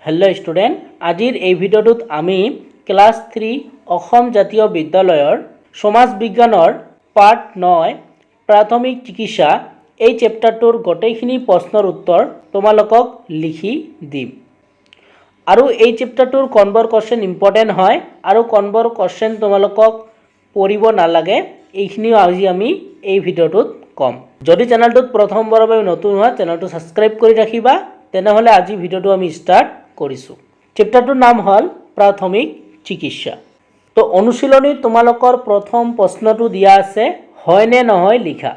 Hello student आजिर এই ভিডিওটোত আমি class 3 Assam জাতীয় বিদ্যালয়ৰ সমাজ বিজ্ঞানৰ পাৰ্ট 9 প্ৰাথমিক চিকিৎসা এই চেপ্টাৰটোৰ গোটেইখিনি প্ৰশ্নৰ উত্তৰ তোমালোকক লিখি দিম আৰু এই চেপ্টাৰটোৰ কনভাৰ কোশ্চেন ইম্পৰ্টেন্ট হয় আৰু কনভাৰ কোশ্চেন তোমালোকক পঢ়িব নালাগে এইখিনিও আজি আমি এই ভিডিওটোত কম যদি চেনেলটোত প্ৰথমবাৰৰ বাবে নতুন হয় চেনেলটো সাবস্ক্ৰাইব কৰি ৰাখিবা তেনেহলে আজি ভিডিওটো আমি স্টাৰ্ট কৰিছো চেপ্টাৰটোৰ নাম হল প্ৰাথমিক চিকিৎসা তো অনুশীলনী তোমালোকৰ প্ৰথম প্ৰশ্নটো দিয়া আছে হয় নে নহয় লিখা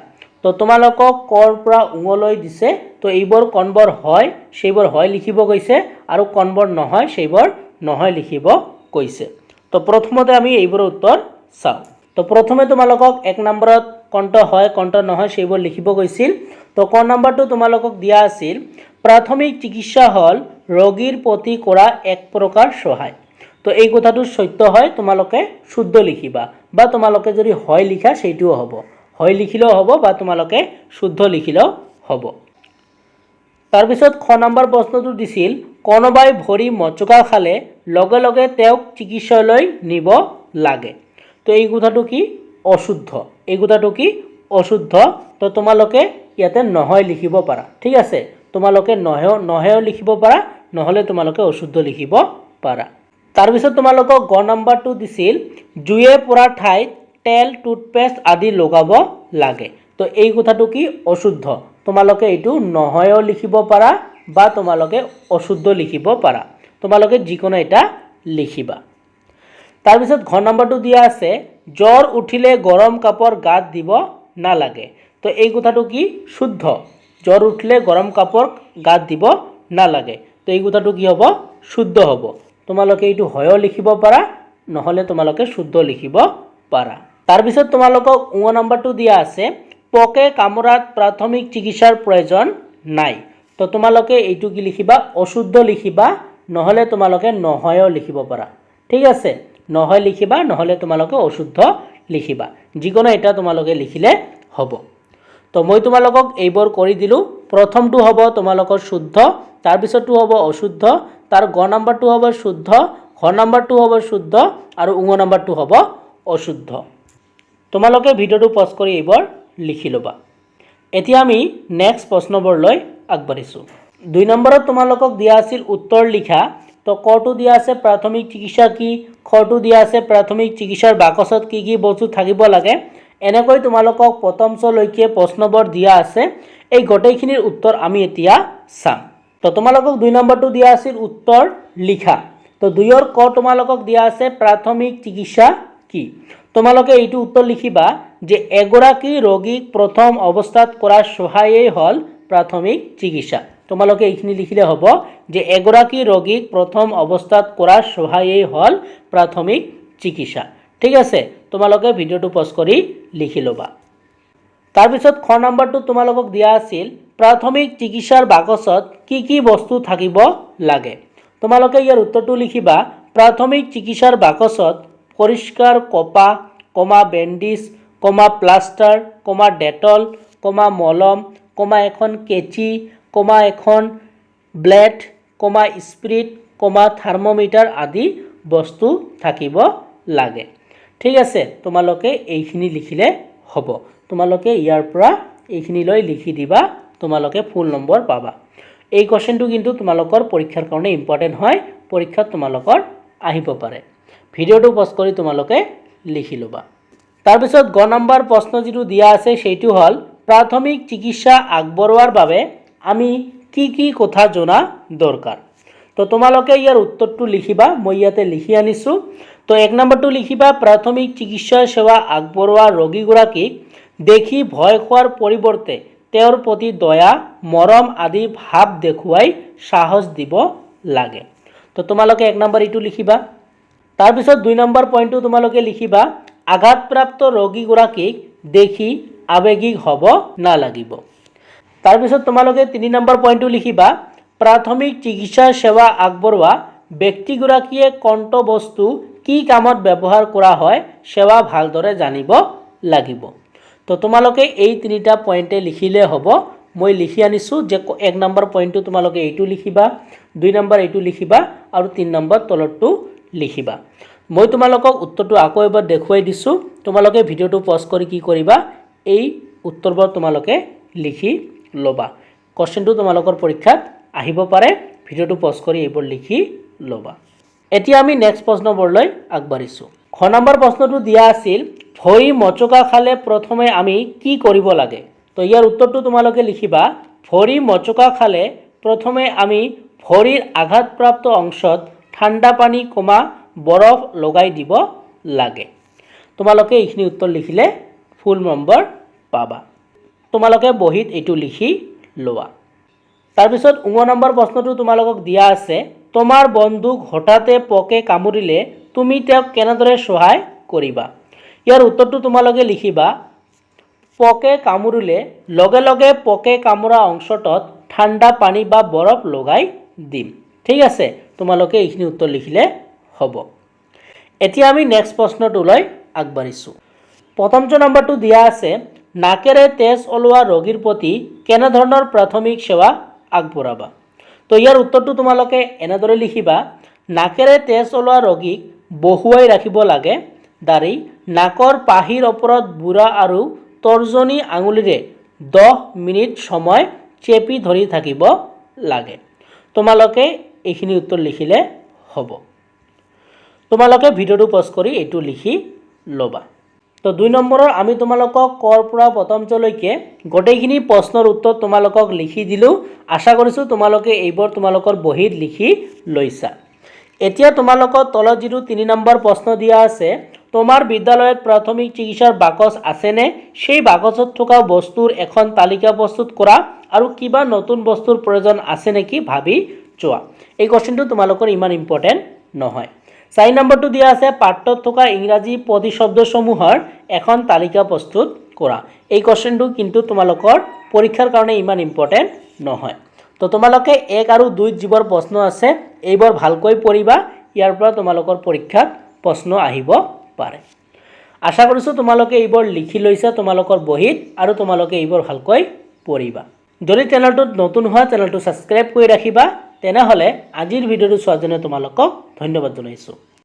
তো তোমালোকক কৰ পৰা উঙলৈ দিছে তো এইবোৰ কনভাৰ হয় সেইবোৰ হয় লিখিব কৈছে আৰু কনভাৰ নহয় সেইবোৰ নহয় লিখিব কৈছে তো প্ৰথমতে আমি এইবোৰ উত্তৰ চাও তো প্ৰথমে তোমালোকক এক নম্বৰত কোনটো হয় কোনটো নহয় সেইবোৰ লিখিব কৈছিল তো ক নম্বৰটো তোমালোকক দিয়া আছিল प्राथमिक चिकित्सा हल रोगीर प्रति কৰা एक प्रकार सहाय तो এই কথাটো সত্য হয় তোমালোকে শুদ্ধ লিখিবা বা তোমালোকে যদি হয় লিখা সেইটোও হ'ব হয় লিখিলেও হ'ব বা তোমালোকে শুদ্ধ লিখিলেও হ'ব তাৰ পিছত খ নম্বৰ প্ৰশ্নটো দিছিল কোনোবাই ভৰি মচকা খালে লগে লগে তেওঁক চিকিৎসালয় নিব লাগে তো এই কথাটো কি অশুদ্ধ এই কথাটো কি অশুদ্ধ তো তোমালোকে ইয়াতে নহয় লিখিব পাৰা ঠিক আছে তোমালোকে নহয়ও লিখিব পাৰা নহলে তোমালোকে অশুদ্ধ লিখিব পাৰা তাৰ পিছত তোমালোকক গ নম্বৰটো দিছিল জুয়ে পৰা ঠাইত তেল টুথপেষ্ট আদি লগাব লাগে তো এই কথাটো কি অশুদ্ধ তোমালোকে এইটো নহয়ও লিখিব পাৰা বা তোমালোকে অশুদ্ধ লিখিব পাৰা তোমালোকে যিকোনো এটা লিখিবা তাৰ পিছত ঘ নম্বৰটো দিয়া আছে জ্বৰ উঠিলে গৰম কাপড় গাত দিব না লাগে তো এই কথাটো কি শুদ্ধ জ্বৰ উঠিলে গৰম কাপড় গাত দিব না লাগে তো এই কথাটো কি হ'ব শুদ্ধ হ'ব তোমালোকে এইটো হয়ও লিখিব পাৰা নহলে তোমালোকে শুদ্ধ লিখিব পাৰা তাৰ পিছত তোমালোকক উ নম্বৰটো দিয়া আছে পোকে কামোৰাত প্ৰাথমিক চিকিৎসাৰ প্ৰয়োজন নাই তো তোমালোকে এইটো কি লিখিবা অশুদ্ধ লিখিবা নহলে তোমালোকে নহয়ও লিখিব পাৰা ঠিক আছে নহয় লিখিবা নহলে তোমালোকে অশুদ্ধ লিখিবা যিকোনো এটা তোমালোকে লিখিলে হ'ব তো মই তোমালোকক এইবোৰ কৰি দিলো প্ৰথমটো হ'ব তোমালোকৰ শুদ্ধ তাৰ পিছৰটো হ'ব অশুদ্ধ তাৰ গ নম্বৰটো হ'ব শুদ্ধ খ নম্বৰটো হ'ব শুদ্ধ আৰু উ নম্বৰটো হ'ব অশুদ্ধ তোমালোকে ভিডিওটো পজ কৰি এইবোৰ লিখি লবা এতিয়া আমি নেক্সট প্ৰশ্নবোৰলৈ আগবাঢ়িছো 2 নম্বৰত তোমালোকক দিয়া আছিল উত্তৰ লিখা তো কটো দিয়া আছে প্ৰাথমিক চিকিৎসা কি খটো দিয়া আছে প্ৰাথমিক চিকিৎসাৰ বাকচত কি কি বস্তু থাকিব লাগে এনেকৈ তোমালোকক প্ৰথমলৈকে প্ৰশ্নবোৰ দিয়া আছে এই গোটেইখিনিৰ উত্তৰ আমি এতিয়া চাম তো তোমালোকক 2 নম্বৰটো দিয়া আছিল উত্তৰ লিখা তো 2ৰ ক তোমালোকক দিয়া আছে প্ৰাথমিক চিকিৎসা কি তোমালোকে এইটো উত্তৰ লিখিবা যে এগৰাকী ৰোগীক প্ৰথম অৱস্থাত কৰা সহায়েই হল প্ৰাথমিক চিকিৎসা তোমালোকে এইখিনি লিখিলে হ'ব যে এগৰাকী ৰোগীক প্ৰথম অৱস্থাত কৰা সহায়েই হল প্ৰাথমিক চিকিৎসা ঠিক আছে তোমালোকে ভিডিওটো পজ কৰি লিখি লবা তাৰ পিছত খ নম্বৰটো তোমালোকক দিয়া আছিল প্ৰাথমিক চিকিৎসাৰ বাকচত কি কি বস্তু থাকিব লাগে তোমালোকে ইয়াৰ উত্তৰটো লিখিবা প্ৰাথমিক চিকিৎসাৰ বাকচত পৰিষ্কাৰ কপা কমা বেন্ডিজ কমা প্লাষ্টাৰ কমা ডেটল কমা মলম কমা এখন কেচি কমা এখন ব্লেড কমা স্পিৰিট কমা থাৰ্মোমিটাৰ আদি বস্তু থাকিব লাগে ঠিক আছে তোমালোকে এইখিনি লিখিলে হ'ব তোমালোকে ইয়াৰ পৰা এইখিনিলৈ লিখি দিবা তোমালোকে ফুল নম্বৰ পাবা এই কোশ্চেনটো কিন্তু তোমালোকৰ পৰীক্ষাৰ কাৰণে ইম্পৰ্টেন্ট হয় পৰীক্ষাত তোমালোকৰ আহিব পাৰে ভিডিওটো পজ কৰি তোমালোকে লিখি লবা তাৰ পিছত গ নম্বৰ প্ৰশ্ন যিটো দিয়া আছে সেইটো হল প্ৰাথমিক চিকিৎসা আগবঢ়োৱাৰ বাবে আমি কি কি কথা জনা দৰকাৰ তো তোমালোকে ইয়াৰ উত্তৰটো লিখিবা মই ইয়াতে লিখি আনিছো তো এক নম্বৰটো লিখিবা প্ৰাথমিক চিকিৎসা সেৱা আগবঢ়োৱা ৰোগীগৰাকীক দেখি ভয় খোৱাৰ পৰিৱৰ্তে তেওঁৰ প্ৰতি দয়া মৰম আদি ভাৱ দেখুৱাই সাহস দিব লাগে তো তোমালোকে এক নম্বৰ এইটো লিখিবা তাৰ পিছত 2 নম্বৰ পইণ্টটো তোমালোকে লিখিবা আঘাতপ্ৰাপ্ত ৰোগীগৰাকীক দেখি আবেগিক হ'ব নালাগিব তাৰ পিছত তোমালোকে 3 নম্বৰ পইণ্টটো লিখিবা প্ৰাথমিক চিকিৎসা সেৱা আগবঢ়োৱা ব্যক্তিগৰাকীয়ে কোনটো বস্তু কি কামত ব্যৱহাৰ কৰা হয় সেৱা ভালদৰে জানিব লাগিব তো তোমালোকে এই 3টা পইণ্টে লিখিলে হ'ব মই লিখি আনিছোঁ যে 1 নম্বৰ পইণ্টটো তোমালোকে এইটো লিখিবা, 2 নম্বৰ এইটো লিখিবা আৰু 3 নম্বৰ তলৰটো লিখিবা। মই তোমালোকক উত্তৰটো আকৌ এবাৰ দেখুৱাই দিছোঁ। তোমালোকে ভিডিঅ'টো পজ কৰি কি কৰিবা, এই উত্তৰবোৰ তোমালোকে লিখি ল'বা। কোৱেশ্চনটো তোমালোকৰ পৰীক্ষাত আহিব পাৰে, ভিডিঅ'টো পজ কৰি এইবোৰ লিখি ল'বা। এতিয়া আমি নেক্সট প্ৰশ্নবোৰলৈ আগবাঢ়িছোঁ। খ নম্বৰ প্ৰশ্নটো দিয়া আছিল, ভৰি মচকা খালে প্ৰথমে আমি কি কৰিব লাগে? তো ইয়াৰ উত্তৰটো তোমালোকে লিখিবা, ভৰি মচকা খালে প্ৰথমে আমি ভৰিৰ আঘাতপ্ৰাপ্ত অংশত ঠাণ্ডা পানী কমা বৰফ লগাই দিব লাগে। তোমালোকে এইখিনি উত্তৰ লিখিলে ফুল নম্বৰ পাবা। তোমালোকে বহীত এইটো লিখি লোৱা। তাৰপিছত 9 নম্বৰ প্ৰশ্নটো তোমালোকক দিয়া আছে, তোমাৰ বন্ধুক হঠাতে পোকে কামুৰিলে তুমি তেওঁক কেনেদৰে সহায় কৰিবা? ইয়াৰ উত্তৰটো তোমালোকে লিখিবা, পোকে কামুৰিলে লগে লগে পোকে কামুৰা অংশটোত ঠাণ্ডা পানী বা বৰফ লগাই দিম। ঠিক আছে, তোমালোকে এইখিনি উত্তৰ লিখিলে হ'ব। এতিয়া আমি নেক্সট প্ৰশ্নটোলৈ আগবাঢ়িছোঁ। প্ৰথমটো নম্বৰটো দিয়া আছে, নাকেৰে তেজ ওলোৱা ৰোগীৰ প্ৰতি কেনেধৰণৰ প্ৰাথমিক সেৱা আগবঢ়াবা? তো ইয়াৰ উত্তৰটো তোমালোকে এনেদৰে লিখিবা, নাকেৰে তেজ ওলোৱা ৰোগীক বহুৱাই ৰাখিব লাগে। দাৰি নাকৰ পাহিৰ ওপৰত বুঢ়া আৰু তৰ্জনী আঙুলিৰে 10 মিনিট সময় চেপি ধৰি থাকিব লাগে। তোমালোকে এইখিনি উত্তৰ লিখিলে হ'ব। তোমালোকে ভিডিঅ'টো পজ কৰি এইটো লিখি ল'বা। তো 2 নম্বৰৰ আমি তোমালোকক কৰ পৰা প্ৰথমলৈকে গোটেইখিনি প্ৰশ্নৰ উত্তৰ তোমালোকক লিখি দিলোঁ। আশা কৰিছোঁ তোমালোকে এইবোৰ তোমালোকৰ বহীত লিখি লৈছা। এতিয়া তোমালোকৰ তলত যিটো 3 নম্বৰ প্ৰশ্ন দিয়া আছে, তোমাৰ বিদ্যালয়ত প্ৰাথমিক চিকিৎসাৰ বাকচ আছেনে? সেই বাকচত থকা বস্তুৰ এখন তালিকা প্ৰস্তুত কৰা আৰু কিবা নতুন বস্তুৰ প্ৰয়োজন আছে নেকি ভাবি চোৱা। এই কোৱেশ্চনটো তোমালোকৰ ইমান ইম্পৰ্টেণ্ট নহয়। 4 নম্বৰটো দিয়া আছে, পাঠ্যত থকা ইংৰাজী প্ৰতিশব্দসমূহৰ এখন তালিকা প্ৰস্তুত কৰা। এই কোৱেশ্চনটো কিন্তু তোমালোকৰ পৰীক্ষাৰ কাৰণে ইমান ইম্পৰ্টেণ্ট নহয়। তো তোমালোকে 1 আৰু 2 যিবোৰ প্ৰশ্ন আছে এইবোৰ ভালকৈ পঢ়িবা, ইয়াৰ পৰা তোমালোকৰ পৰীক্ষাত প্ৰশ্ন আহিব পাৰে। আশা কৰিছোঁ তোমালোকে এইবোৰ লিখি লৈছা তোমালোকৰ বহীত আৰু তোমালোকে এইবোৰ ভালকৈ পঢ়িবা। যদি চেনেলটোত নতুন হোৱা চেনেলটো ছাবস্ক্ৰাইব কৰি ৰাখিবা, তেনেহ'লে আজিৰ ভিডিঅ'টো চোৱাৰ জন্য তোমালোকক ধন্যবাদ জনাইছোঁ।